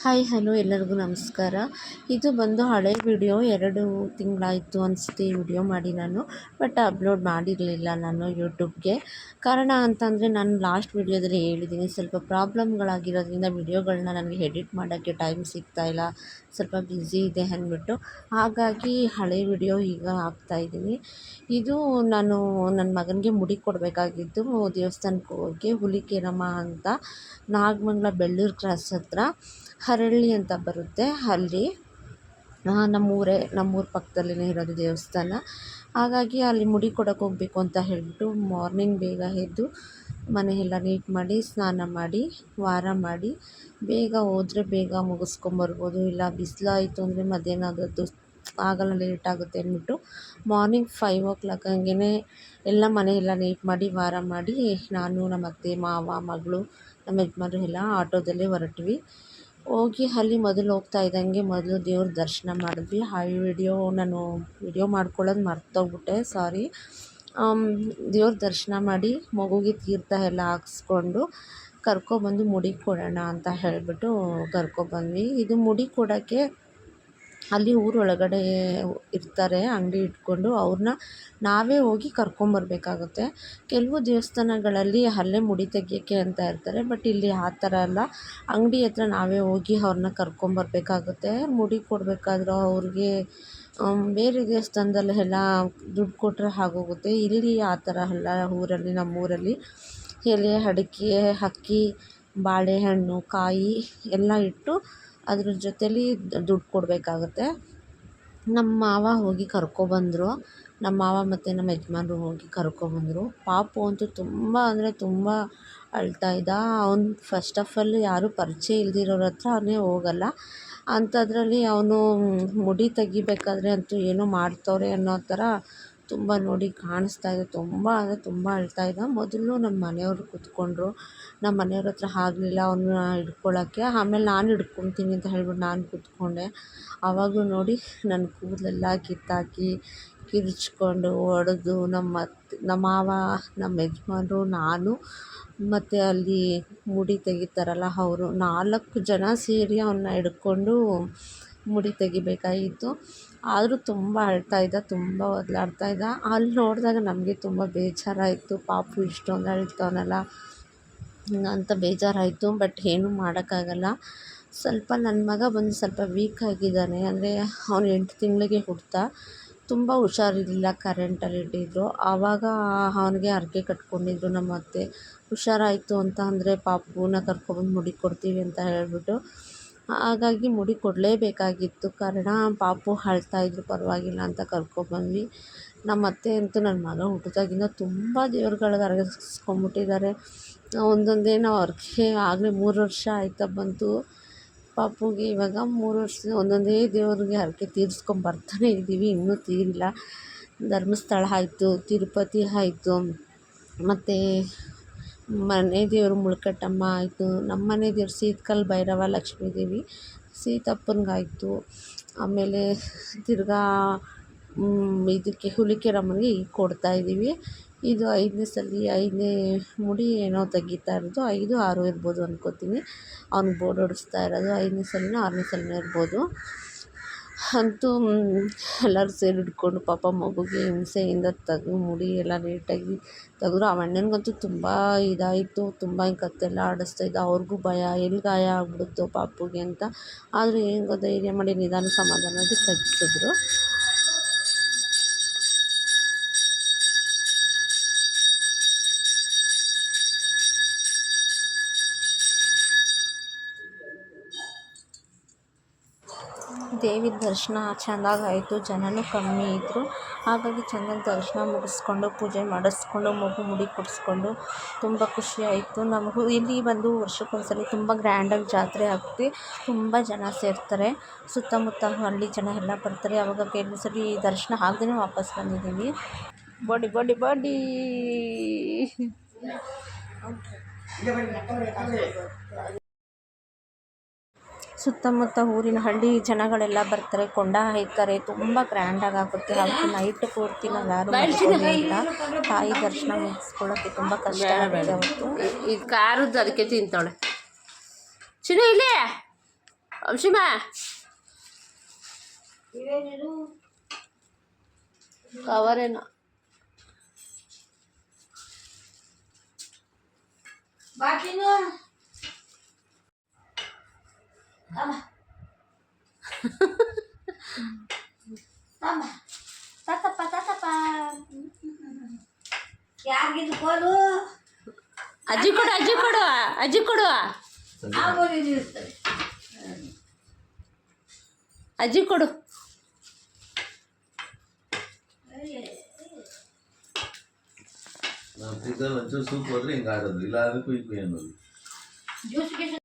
Hi hello ಎಲ್ಲರಿಗೂ ನಮಸ್ಕಾರ. ಇದು ಬಂದು ಹಳೆ ವಿಡಿಯೋ 2 ತಿಂಗಳಾಯಿತು ಅನಿಸುತ್ತೆ ಈ ವಿಡಿಯೋ ಮಾಡಿ ನಾನು. ಬಟ್ ಅಪ್ಲೋಡ್ ಮಾಡಿರಲಿಲ್ಲ ನಾನು ಯೂಟ್ಯೂಬ್ಗೆ. ಕಾರಣ ಅಂತಂದರೆ ನಾನು ಲಾಸ್ಟ್ ವಿಡಿಯೋದಲ್ಲಿ ಹೇಳಿದ್ದೀನಿ, ಸ್ವಲ್ಪ ಪ್ರಾಬ್ಲಮ್ಗಳಾಗಿರೋದ್ರಿಂದ ವಿಡಿಯೋಗಳನ್ನ ನನಗೆ ಎಡಿಟ್ ಮಾಡೋಕ್ಕೆ ಟೈಮ್ ಸಿಗ್ತಾಯಿಲ್ಲ, ಸ್ವಲ್ಪ ಬ್ಯುಸಿ ಇದೆ ಅಂದ್ಬಿಟ್ಟು. ಹಾಗಾಗಿ ಹಳೆ ವಿಡಿಯೋ ಈಗ ಹಾಕ್ತಾಯಿದ್ದೀನಿ. ಇದು ನಾನು ನನ್ನ ಮಗನಿಗೆ ಮುಡಿ ಕೊಡಬೇಕಾಗಿದ್ದು ದೇವಸ್ಥಾನಕ್ಕೆ ಹೋಗಿ ಹುಲಿಕೆರಮ್ಮ ಅಂತ ನಾಗಮಂಗಲ ಬೆಳ್ಳೂರು ಕ್ರಾಸ್ ಹತ್ರ ಹರಳ್ಳಿ ಅಂತ ಬರುತ್ತೆ, ಅಲ್ಲಿ ನಮ್ಮೂರ ಪಕ್ಕದಲ್ಲೇ ಇರೋದು ದೇವಸ್ಥಾನ. ಹಾಗಾಗಿ ಅಲ್ಲಿ ಮುಡಿ ಕೊಡೋಕೆ ಹೋಗಬೇಕು ಅಂತ ಹೇಳಿಬಿಟ್ಟು ಮಾರ್ನಿಂಗ್ ಬೇಗ ಎದ್ದು ಮನೆಯೆಲ್ಲ ನೀಟ್ ಮಾಡಿ ಸ್ನಾನ ಮಾಡಿ ವಾರ ಮಾಡಿ ಬೇಗ ಹೋದರೆ ಬೇಗ ಮುಗಿಸ್ಕೊಂಬರ್ಬೋದು. ಇಲ್ಲ ಬಿಸಿಲಾಯಿತು ಅಂದರೆ ಮಧ್ಯಾಹ್ನ ಆಗೋದು ಆಗಲ್ಲ, ಲೇಟ್ ಆಗುತ್ತೆ ಅಂದ್ಬಿಟ್ಟು ಮಾರ್ನಿಂಗ್ 5 o'clock ಹಂಗೆ ಎಲ್ಲ ಮನೆಯೆಲ್ಲ ನೀಟ್ ಮಾಡಿ ವಾರ ಮಾಡಿ ನಾನು ನಮ್ಮ ಅತ್ತೆ ಮಾವ ಮಗಳು ನಮ್ಮ ಯಜಮಾನ್ರು ಎಲ್ಲ ಆಟೋದಲ್ಲೇ ಹೊರಟ್ವಿ. ಹೋಗಿ ಅಲ್ಲಿ ಮೊದಲು ಹೋಗ್ತಾ ಇದ್ದಂಗೆ ಮೊದಲು ದೇವ್ರ ದರ್ಶನ ಮಾಡಿದ್ವಿ. ನಾನು ವಿಡಿಯೋ ಮಾಡ್ಕೊಳ್ಳೋದು ಮರ್ತೋಗ್ಬಿಟ್ಟೆ, ಸಾರಿ. ದೇವ್ರ ದರ್ಶನ ಮಾಡಿ ಮಗುಗೆ ತೀರ್ಥ ಎಲ್ಲ ಹಾಕ್ಸ್ಕೊಂಡು ಕರ್ಕೊಬಂದು ಮುಡಿ ಕೊಡೋಣ ಅಂತ ಹೇಳಿಬಿಟ್ಟು ಕರ್ಕೊಬಂದ್ವಿ. ಇದು ಮುಡಿ ಕೊಡೋಕ್ಕೆ ಅಲ್ಲಿ ಊರೊಳಗಡೆ ಇರ್ತಾರೆ ಅಂಗಡಿ ಇಟ್ಕೊಂಡು, ಅವ್ರನ್ನ ನಾವೇ ಹೋಗಿ ಕರ್ಕೊಂಬರ್ಬೇಕಾಗುತ್ತೆ. ಕೆಲವು ದೇವಸ್ಥಾನಗಳಲ್ಲಿ ಅಲ್ಲೇ ಮುಡಿ ತೆಗಿಯೋಕ್ಕೆ ಅಂತ ಇರ್ತಾರೆ, ಬಟ್ ಇಲ್ಲಿ ಆ ಥರ ಅಲ್ಲ. ಅಂಗಡಿ ಹತ್ರ ನಾವೇ ಹೋಗಿ ಅವ್ರನ್ನ ಕರ್ಕೊಂಬರ್ಬೇಕಾಗುತ್ತೆ. ಮುಡಿ ಕೊಡಬೇಕಾದ್ರೂ ಅವ್ರಿಗೆ ಬೇರೆ ದೇವಸ್ಥಾನದಲ್ಲೆಲ್ಲ ದುಡ್ಡು ಕೊಟ್ಟರೆ ಆಗೋಗುತ್ತೆ. ಇಲ್ಲಿ ಆ ಥರ ಅಲ್ಲ. ನಮ್ಮೂರಲ್ಲಿ ಎಲೆ ಅಡಿಕೆ ಅಕ್ಕಿ ಬಾಳೆಹಣ್ಣು ಕಾಯಿ ಎಲ್ಲ ಇಟ್ಟು ಅದ್ರ ಜೊತೇಲಿ ದುಡ್ಡು ಕೊಡಬೇಕಾಗುತ್ತೆ. ನಮ್ಮ ಮಾವ ಹೋಗಿ ಕರ್ಕೊಬಂದರು. ನಮ್ಮ ಮಾವ ಮತ್ತು ನಮ್ಮ ಯಜಮಾನ್ರು ಹೋಗಿ ಕರ್ಕೊಬಂದರು. ಪಾಪು ಅಂತೂ ತುಂಬ ಅಂದರೆ ತುಂಬ ಅಳ್ತಾಯಿದ್ದ. ಅವನು ಫಸ್ಟ್ ಆಫ್ ಆಲ್ ಯಾರೂ ಪರಿಚಯ ಇಲ್ದಿರೋರ ಹತ್ರನೇ ಹೋಗಲ್ಲ. ಅಂಥದ್ರಲ್ಲಿ ಅವನು ಮುಡಿ ತೆಗಿಬೇಕಾದ್ರೆ ಅಂತೂ ಏನೋ ಮಾಡ್ತವ್ರೆ ಅನ್ನೋ ಥರ ತುಂಬ ನೋಡಿ ಕಾಣಿಸ್ತಾಯಿದೆ. ತುಂಬ ಅಂದರೆ ತುಂಬ ಅಳ್ತಾಯಿದ್ದ. ಮೊದಲು ನಮ್ಮ ಮನೆಯವರು ಕೂತ್ಕೊಂಡ್ರು. ನಮ್ಮ ಮನೆಯವ್ರ ಹತ್ರ ಆಗಲಿಲ್ಲ ಅವನ್ನ ಹಿಡ್ಕೊಳಕ್ಕೆ. ಆಮೇಲೆ ನಾನು ಹಿಡ್ಕೊತೀನಿ ಅಂತ ಹೇಳ್ಬಿಟ್ಟು ನಾನು ಕೂತ್ಕೊಂಡೆ. ಆವಾಗಲೂ ನೋಡಿ ನನ್ನ ಕೂದಲೆಲ್ಲ ಕಿತ್ತಾಕಿ ಕಿರುಚ್ಕೊಂಡು ಹೊಡೆದು ನಮ್ಮ ಮಾವ ನಮ್ಮ ಯಜಮಾನ್ರು ನಾನು ಮತ್ತು ಅಲ್ಲಿ ಮುಡಿ ತೆಗಿತಾರಲ್ಲ ಅವರು 4 ಜನ ಸೇರಿ ಅವನ್ನ ಹಿಡ್ಕೊಂಡು ಮುಡಿ ತೆಗಿಬೇಕಾಗಿತ್ತು. ಆದರೂ ತುಂಬ ಅಳ್ತಾಯಿದ್ದ, ತುಂಬ ಒದ್ದಾಡ್ತಾಯಿದ್ದ. ಅಲ್ಲಿ ನೋಡಿದಾಗ ನಮಗೆ ತುಂಬ ಬೇಜಾರಾಯಿತು. ಪಾಪು ಇಷ್ಟೊಂದು ಅಳ್ತವನಲ್ಲ ಅಂತ ಬೇಜಾರಾಯಿತು. ಬಟ್ ಏನೂ ಮಾಡೋಕ್ಕಾಗಲ್ಲ. ಸ್ವಲ್ಪ ನನ್ನ ಮಗ ಬಂದು ಸ್ವಲ್ಪ ವೀಕ್ ಆಗಿದ್ದಾನೆ. ಅಂದರೆ ಅವನು 8 ತಿಂಗಳಿಗೆ ಹುಡ್ತ. ತುಂಬ ಹುಷಾರಿರಲಿಲ್ಲ, ಕರೆಂಟಲ್ಲಿ ಇಟ್ಟಿದ್ರು. ಆವಾಗ ಅವನಿಗೆ ಹರಕೆ ಕಟ್ಕೊಂಡಿದ್ರು ನಮ್ಮ ಅತ್ತೆ. ಹುಷಾರಾಯಿತು ಅಂತ ಅಂದರೆ ಪಾಪುನ ಕರ್ಕೊಬಂದು ಮುಡಿ ಕೊಡ್ತೀವಿ ಅಂತ ಹೇಳಿಬಿಟ್ಟು, ಹಾಗಾಗಿ ಮುಡಿ ಕೊಡಲೇಬೇಕಾಗಿತ್ತು. ಕಾರಣ ಪಾಪು ಅಳ್ತಾಯಿದ್ರು, ಪರವಾಗಿಲ್ಲ ಅಂತ ಕರ್ಕೊಬಂದ್ವಿ. ನಮ್ಮ ಅತ್ತೆ ಅಂತೂ ನನ್ನ ಮಗ ಹುಟ್ಟಿದಾಗಿಂದ ತುಂಬ ದೇವ್ರುಗಳಿಗೆ ಹರಗಿಸ್ಕೊಂಬಿಟ್ಟಿದ್ದಾರೆ. ಒಂದೊಂದೇನೋ ಅವ್ರಿಗೆ ಆಗಲೇ 3 ವರ್ಷ ಆಯ್ತಾ ಬಂತು ಪಾಪುಗೆ. ಇವಾಗ 3 ವರ್ಷದ ಒಂದೊಂದೇ ದೇವ್ರಿಗೆ ಹರಕೆ ತೀರಿಸ್ಕೊಂಬರ್ತಾನೆ ಇದ್ದೀವಿ. ಇನ್ನೂ ತೀರಿಲ್ಲ. ಧರ್ಮಸ್ಥಳ ಆಯಿತು, ತಿರುಪತಿ ಆಯಿತು, ಮತ್ತು ಮನೆ ದೇವರು ಮುಳ್ಕಟ್ಟಮ್ಮ ಆಯಿತು, ನಮ್ಮ ಮನೆ ದೇವ್ರು ಸೀತ್ಕಲ್ ಭೈರವ ಲಕ್ಷ್ಮೀ ದೇವಿ ಸೀತಪ್ಪನಿಗಾಯಿತು. ಆಮೇಲೆ ತಿರ್ಗಾ ಇದಕ್ಕೆ ಹುಲಿಕೆರಮ್ಮನಿಗೆ ಈಗ ಕೊಡ್ತಾಯಿದ್ದೀವಿ. ಇದು 5ನೇ ಸಲ, 5ನೇ ಮುಡಿ ಏನೋ ತೆಗಿತಾ ಇರೋದು. 5, 6 ಇರ್ಬೋದು ಅಂದ್ಕೋತೀನಿ. ಅವ್ನಿಗೆ ಬೋರ್ಡ್ ಹೊಡಿಸ್ತಾ ಇರೋದು 5ನೇ ಸಲನೋ 6ನೇ ಸಲನೋ ಇರ್ಬೋದು. ಅಂತೂ ಎಲ್ಲರೂ ಸೇರಿ ಹಿಡ್ಕೊಂಡು ಪಾಪ ಮಗುಗೆ ಹಿಂಸೆಯಿಂದ ಮುಡಿ ಎಲ್ಲ ನೀಟಾಗಿ ತೆಗೆದ್ರು. ಆ ಅಣ್ಣನಿಗಂತೂ ತುಂಬ ಇದಾಯಿತು, ತುಂಬ ಕತ್ತೆಲ್ಲ ಆಡಿಸ್ತಾಯಿದ್ದ. ಅವ್ರಿಗೂ ಭಯ, ಎಲ್ಲಿ ಗಾಯ ಆಗ್ಬಿಡುತ್ತೋ ಪಾಪುಗೆ ಅಂತ. ಆದರೂ ಹೆಂಗೋ ಧೈರ್ಯ ಮಾಡಿ ನಿಧಾನ ಸಮಾಧಾನವಾಗಿ ತೆಗಿಸಿದ್ರು. ದೇವಿ ದರ್ಶನ ಚೆಂದಾಗಾಯಿತು. ಜನನೂ ಕಮ್ಮಿ ಇದ್ದರು. ಹಾಗಾಗಿ ಚೆನ್ನಾಗಿ ದರ್ಶನ ಮುಗಿಸ್ಕೊಂಡು ಪೂಜೆ ಮಾಡಿಸ್ಕೊಂಡು ಮಗು ಮುಡಿ ಕೊಡಿಸ್ಕೊಂಡು ತುಂಬ ಖುಷಿಯಾಯಿತು. ನಮಗೂ ಇಲ್ಲಿ ಬಂದು ವರ್ಷಕ್ಕೊಂದ್ಸಲ ತುಂಬ ಗ್ರ್ಯಾಂಡಾಗಿ ಜಾತ್ರೆ ಆಗುತ್ತೆ. ತುಂಬ ಜನ ಸೇರ್ತಾರೆ. ಸುತ್ತಮುತ್ತ ಹಳ್ಳಿ ಜನ ಎಲ್ಲ ಬರ್ತಾರೆ. ಆವಾಗ ಕೆಲವು ಸಲ ದರ್ಶನ ಆಗದೇ ವಾಪಸ್ ಬಂದಿದ್ದೀವಿ. ಬಾಡಿ ಸುತ್ತಮುತ್ತ ಊರಿನ ಹಳ್ಳಿ ಜನಗಳೆಲ್ಲ ಬರ್ತಾರೆ, ಕೊಂಡ ಹಾಯ್ತಾರೆ. ತುಂಬ ಗ್ರ್ಯಾಂಡಾಗಿ ಆಗುತ್ತೆ. ಅವತ್ತು ನೈಟ್ ಪೂರ್ತಿ ನಾವು ಯಾರು ಮಲ್ಕೊಳ್ಳೋದಿಲ್ಲ. ತಾಯಿ ದರ್ಶನ ಮುಗಿಸ್ಕೊಳ್ಳೋಕ್ಕೆ ತುಂಬ ಕಷ್ಟ ಆಗುತ್ತೆ. ಅವತ್ತು ಇದು ಕಾರದ್ದು ಅದಕ್ಕೆ ತಿಂತಾಳೆ ಚಿನ್ನ. ಇಲ್ಲೇ ಅಂಶಿಮಾ ಇವೇನಿದು ಕವರೇನೋ ಬಾಟಿನು ತಮ್ಮ ತತ್ತಪ್ಪ ಯಾರಿಗಿದು ಕೋಲು ಅಜ್ಜಿ ಕೊಡು ಇರ್ತದೆ ಅಜ್ಜಿ ಕೊಡು ನಾವು ಒಂಚೂರು ಸೂಪ್ ಹೋದ್ರೆ ಹಿಂಗೆ ಆಡೋದು ಇಲ್ಲ ಅದಕ್ಕೂ ಅನ್ನೋದು ಜ್ಯೂಸ್